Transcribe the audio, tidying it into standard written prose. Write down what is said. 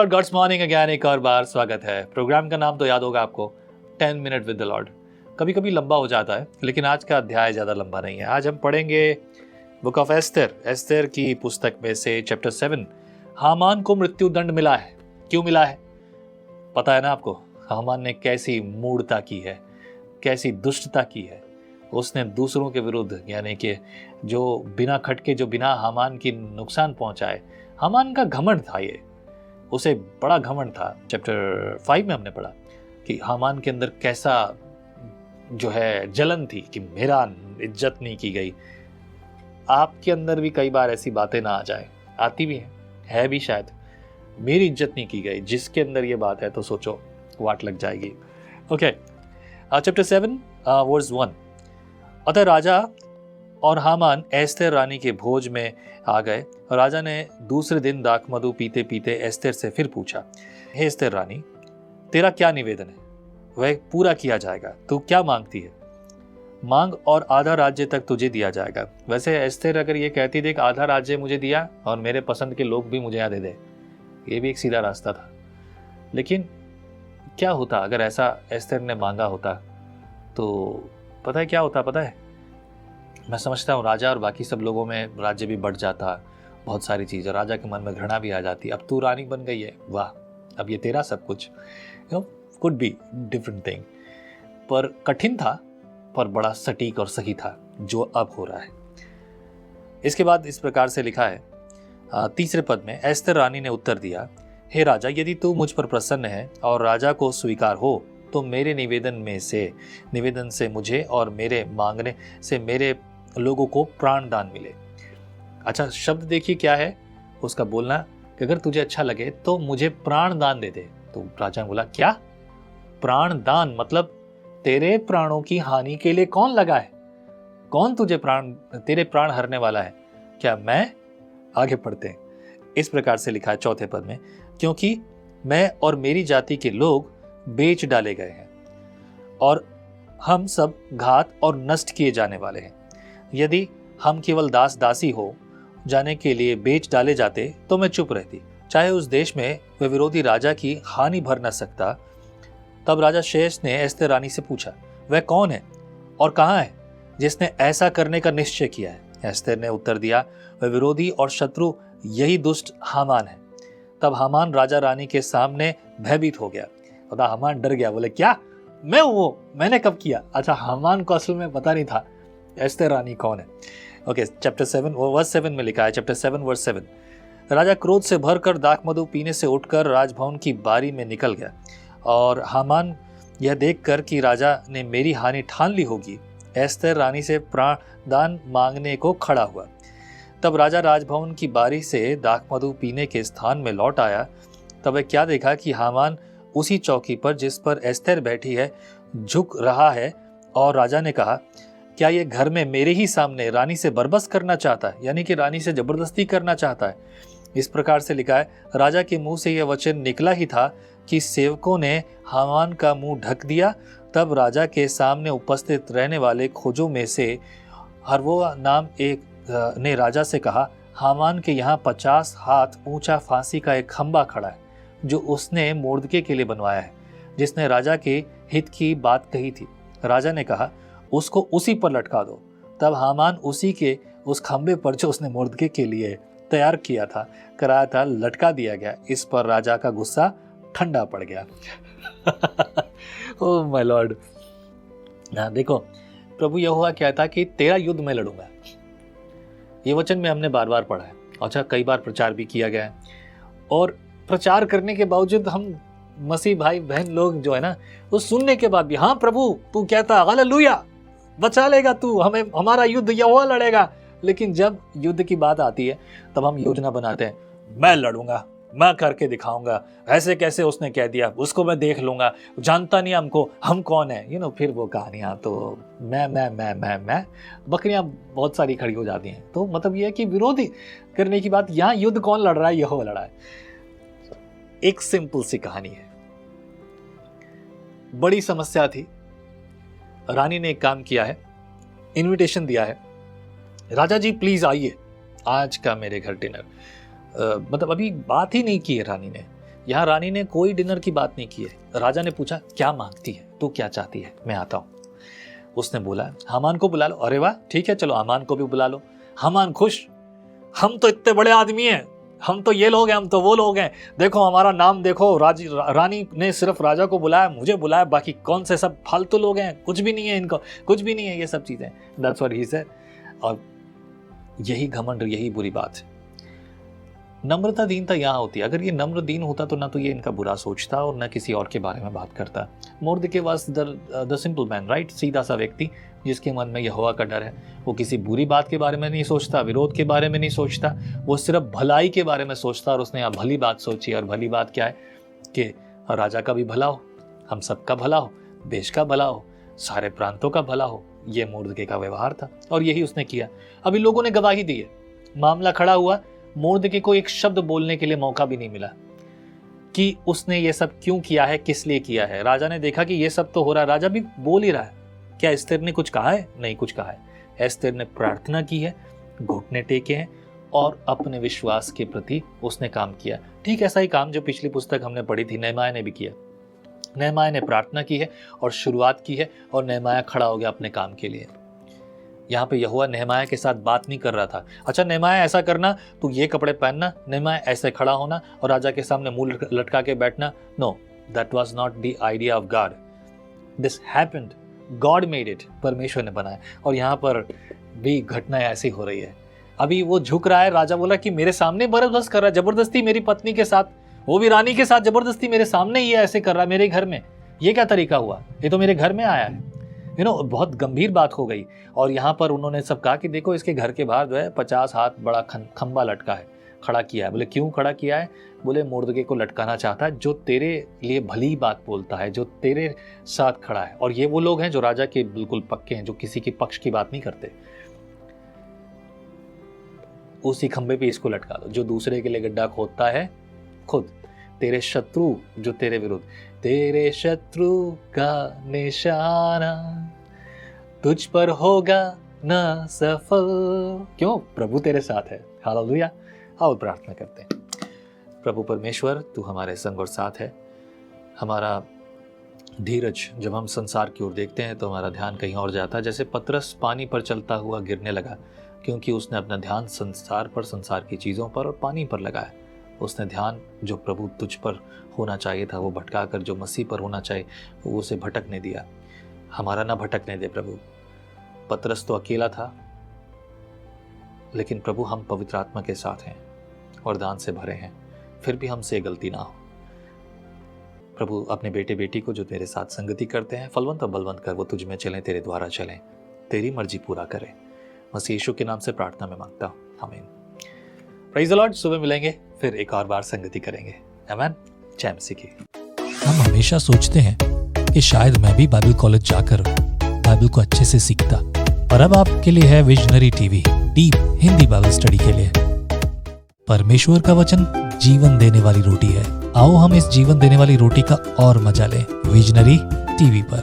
Lord, God's morning again एक और बार स्वागत है। प्रोग्राम का नाम तो याद होगा आपको, 10 मिनट विद द लॉर्ड। कभी कभी लंबा हो जाता है, लेकिन आज का अध्याय ज़्यादा लंबा नहीं है। आज हम पढ़ेंगे बुक ऑफ एस्तर की पुस्तक में से चैप्टर 7। हामान को मृत्यु दंड मिला है। क्यों मिला है पता है ना आपको? हामान ने कैसी मूढ़ता की है, कैसी दुष्टता की है। उसने दूसरों के विरुद्ध, यानी कि जो बिना खटके, जो बिना हामान की नुकसान पहुंचाए। हामान का घमंड था, ये उसे बड़ा घमंड था। चैप्टर 5 में हमने पढ़ा कि हामान के अंदर कैसा जो है जलन थी कि मेरा इज्जत नहीं की गई। आपके अंदर भी कई बार ऐसी बातें ना आ जाए, आती भी है भी शायद। मेरी इज्जत नहीं की गई, जिसके अंदर ये बात है तो सोचो वाट लग जाएगी। Okay, chapter 7 verse 1। अतः राजा और हामान एस्तेर रानी के भोज में आ गए। राजा ने दूसरे दिन दाखमधु पीते पीते एस्तेर से फिर पूछा, हे एस्तेर रानी, तेरा क्या निवेदन है? वह पूरा किया जाएगा। तू क्या मांगती है? मांग और आधा राज्य तक तुझे दिया जाएगा। वैसे एस्तेर अगर ये कहती थी कि आधा राज्य मुझे दिया और मेरे पसंद के लोग भी मुझे यहाँ दे दे, ये भी एक सीधा रास्ता था। लेकिन क्या होता अगर ऐसा एस्तेर ने मांगा होता? तो पता है क्या होता? पता है, मैं समझता हूँ राजा और बाकी सब लोगों में राज्य भी बढ़ जाता, बहुत सारी चीज़ें। राजा के मन में घृणा भी आ जाती, अब तू रानी बन गई है, वाह, अब ये तेरा सब कुछ। Could be different thing. पर कठिन था, पर बड़ा सटीक और सही था जो अब हो रहा है। इसके बाद इस प्रकार से लिखा है तीसरे पद में, एस्तेर रानी ने उत्तर दिया, हे राजा, यदि तू मुझ पर प्रसन्न है और राजा को स्वीकार हो तो मेरे निवेदन से मुझे और मेरे मांगने से मेरे लोगों को प्राण दान मिले। अच्छा, शब्द देखिए क्या है उसका बोलना कि अगर तुझे अच्छा लगे तो मुझे प्राण दान दे दे। तो राजा ने बोला, क्या प्राण दान? मतलब तेरे प्राणों की हानि के लिए कौन लगा है? कौन तुझे तेरे प्राण हरने वाला है? क्या मैं? आगे पढ़ते हैं। इस प्रकार से लिखा है चौथे पद में, क्योंकि मैं और मेरी जाति के लोग बेच डाले गए हैं और हम सब घात और नष्ट किए जाने वाले हैं। यदि हम केवल दास दासी हो जाने के लिए बेच डाले जाते तो मैं चुप रहती, चाहे उस देश में वह विरोधी राजा की हानि भर न सकता। तब राजा शेष ने एस्तेर रानी से पूछा, वह कौन है और कहाँ है जिसने ऐसा करने का निश्चय किया है? एस्तेर ने उत्तर दिया, वह विरोधी और शत्रु यही दुष्ट हामान है। तब हामान राजा रानी के सामने भयभीत हो गया। हामान डर गया, बोले, क्या मैं वो? मैंने कब किया? अच्छा, हामान को असल में पता नहीं था एस्तेर रानी कौन है। ओके, चैप्टर 7 वर्स 7 में लिखा है, चैप्टर 7 वर्स 7, राजा क्रोध से भरकर दाखमधु पीने से उठकर राजभवन की बारी में निकल गया। और हामान यह देखकर कि राजा ने मेरी हानि ठान ली होगी, एस्तेर रानी से प्राणदान मांगने को खड़ा हुआ। तब राजा राजभवन की बारी से दाखमधु पीने के स्थान में लौट आया। तब वह क्या देखा कि हामान उसी चौकी पर जिस पर एस्तेर बैठी है झुक रहा है। और राजा ने कहा, क्या ये घर में मेरे ही सामने रानी से बरबस करना चाहता है? यानी कि रानी से जबरदस्ती करना चाहता है। इस प्रकार से लिखा है, राजा के मुंह से यह वचन निकला ही था कि सेवकों ने हामान का मुंह ढक दिया। तब राजा के सामने उपस्थित रहने वाले खोजों में से हरवोआ नाम एक ने राजा से कहा, हामान के यहाँ 50 हाथ ऊंचा फांसी का एक खंबा खड़ा है जो उसने मोर्दके के लिए बनवाया है, जिसने राजा के हित की बात कही थी। राजा ने कहा, उसको उसी पर लटका दो। तब हामान उसी के उस खंबे पर जो उसने मोर्दके के लिए तैयार कराया था लटका दिया गया। इस पर राजा का गुस्सा ठंडा पड़ गया। Oh my Lord. देखो, प्रभु यहोवा कहता कि तेरा युद्ध मैं लड़ूंगा। ये वचन में हमने बार बार पढ़ा है। अच्छा, कई बार प्रचार भी किया गया है। और प्रचार करने के बावजूद हम मसीह भाई बहन लोग जो है ना, वो सुनने के बाद भी, हाँ प्रभु तू कहता हालेलुया, बचा लेगा तू हमें, हमारा युद्ध यहोवा लड़ेगा। लेकिन जब युद्ध की बात आती है तब हम योजना बनाते हैं, मैं लड़ूंगा, मैं करके दिखाऊंगा, ऐसे कैसे उसने कह दिया, उसको मैं देख लूंगा, जानता नहीं हमको, हम कौन है, फिर वो कहानियां तो मैं बकरियां बहुत सारी खड़ी हो जाती हैं। तो मतलब ये है कि विरोधी करने की बात, यहाँ युद्ध कौन लड़ रहा है? यहोवा लड़ा है। एक सिंपल सी कहानी है। बड़ी समस्या थी। रानी ने एक काम किया है, इनविटेशन दिया है, राजा जी प्लीज आइए आज का मेरे घर डिनर। मतलब अभी बात ही नहीं की है रानी ने, यहाँ रानी ने कोई डिनर की बात नहीं की है। राजा ने पूछा क्या मांगती है, तू क्या चाहती है, मैं आता हूँ। उसने बोला हामान को बुला लो। अरे वाह ठीक है चलो हामान को भी बुला लो। हामान खुश, हम तो इतने बड़े आदमी हैं, हम तो ये लोग हैं, हम तो वो लोग हैं, देखो हमारा नाम देखो, रानी ने सिर्फ राजा को बुलाया, मुझे बुलाया, बाकी कौन से सब फालतू लोग हैं, कुछ भी नहीं है इनको, कुछ भी नहीं है ये सब चीजें। That's what he said. और यही घमंड, यही बुरी बात है। नम्रता दीनता यहाँ होती है। अगर ये नम्र दीन होता तो ना तो ये इनका बुरा सोचता और ना किसी और के बारे में बात करता। Mordecai was the simple man, right, सीधा सा व्यक्ति जिसके मन में यहोवा का डर है। वो किसी बुरी बात के बारे में नहीं सोचता, विरोध के बारे में नहीं सोचता, वो सिर्फ भलाई के बारे में सोचता। और उसने यहाँ भली बात सोची, और भली बात क्या है कि राजा का भी भला हो, हम सबका भला हो, देश का भला हो, सारे प्रांतों का भला हो। ये मोर्दके का व्यवहार था और यही उसने किया। अभी लोगों ने गवाही दी है, मामला खड़ा हुआ, मोर्दके को एक शब्द बोलने के लिए मौका भी नहीं मिला कि उसने ये सब क्यों किया है, किस लिए किया है। राजा ने देखा कि ये सब तो हो रहा है, राजा भी बोल ही रहा है। क्या एस्तेर ने कुछ कहा है? नहीं कुछ कहा है। एस्तेर ने प्रार्थना की है, घुटने टेके हैं और अपने विश्वास के प्रति उसने काम किया। ठीक ऐसा ही काम जो पिछली पुस्तक हमने पढ़ी थी, नेहमाया ने भी किया। नेहमाया ने प्रार्थना की है और शुरुआत की है, और नेहमाया खड़ा हो गया अपने काम के लिए। यहाँ पे यहोवा नेहमाया के साथ बात नहीं कर रहा था, अच्छा नेहमाया ऐसा करना, तू ये कपड़े पहनना, नेहमाया ऐसे खड़ा होना और राजा के सामने मुंह लटका के बैठना। No, that was not the idea of God. This happened, God made it, परमेश्वर ने बनाया। और यहाँ पर भी घटनाएं ऐसी हो रही है। अभी वो झुक रहा है, राजा बोला कि मेरे सामने जबरदस्त कर रहा है, जबरदस्ती मेरी पत्नी के साथ, वो भी रानी के साथ जबरदस्ती मेरे सामने ही ऐसे कर रहा है, मेरे घर में। ये क्या तरीका हुआ, ये तो मेरे घर में आया है। बहुत गंभीर बात हो गई। और यहाँ पर उन्होंने सब कहा कि देखो इसके घर के बाहर जो है 50 हाथ बड़ा खंबा लटका है, खड़ा किया है। बोले क्यों खड़ा किया है? बोले मोर्दके को लटकाना चाहता है जो तेरे लिए भली बात बोलता है, जो तेरे साथ खड़ा है। और ये वो लोग हैं जो राजा के बिल्कुल पक्के हैं, जो किसी के पक्ष की बात नहीं करते। उसी खंबे पे इसको लटका दो जो दूसरे के लिए गड्ढा खोदता है खुद। तेरे शत्रु जो तेरे विरुद्ध, तेरे शत्रु का निशाना तुझ पर होगा न सफल। क्यों? प्रभु तेरे साथ है। हालेलुया। आओ प्रार्थना करते हैं। प्रभु परमेश्वर, तू हमारे संग और साथ है। हमारा धीरज, जब हम संसार की ओर देखते हैं तो हमारा ध्यान कहीं और जाता है। जैसे पतरस पानी पर चलता हुआ गिरने लगा, क्योंकि उसने अपना ध्यान संसार पर, संसार की चीज़ों पर और पानी पर लगाया। उसने ध्यान जो प्रभु तुझ पर होना चाहिए था वो भटका कर जो मसीह पर होना चाहिए वो उसे भटकने दिया। हमारा ना भटकने दे प्रभु। पतरस तो अकेला था, लेकिन प्रभु हम पवित्र आत्मा के साथ हैं, वरदान से भरे हैं, फिर भी हमसे गलती ना हो। प्रभु अपने बेटे बेटी को जो तेरे साथ संगति करते हैं, फलवंत और बलवंत कर वो तुझ में चलें, तेरे द्वारा चलें, तेरी मर्जी पूरा करें। मसीह यीशु के नाम से प्रार्थना में मांगता हूँ, आमीन। Praise the Lord. सुबह मिलेंगे, फिर एक और बार संगति करेंगे। आमीन। जय मसीह की। हम हमेशा सोचते हैं कि शायद मैं भी बाइबल कॉलेज जाकर बाइबल को अच्छे से सीखता, और अब आपके लिए है visionary TV, deep Hindi Bible study के लिए। परमेश्वर का वचन जीवन देने वाली रोटी है। आओ हम इस जीवन देने वाली रोटी का और मजा लें विजनरी टीवी पर।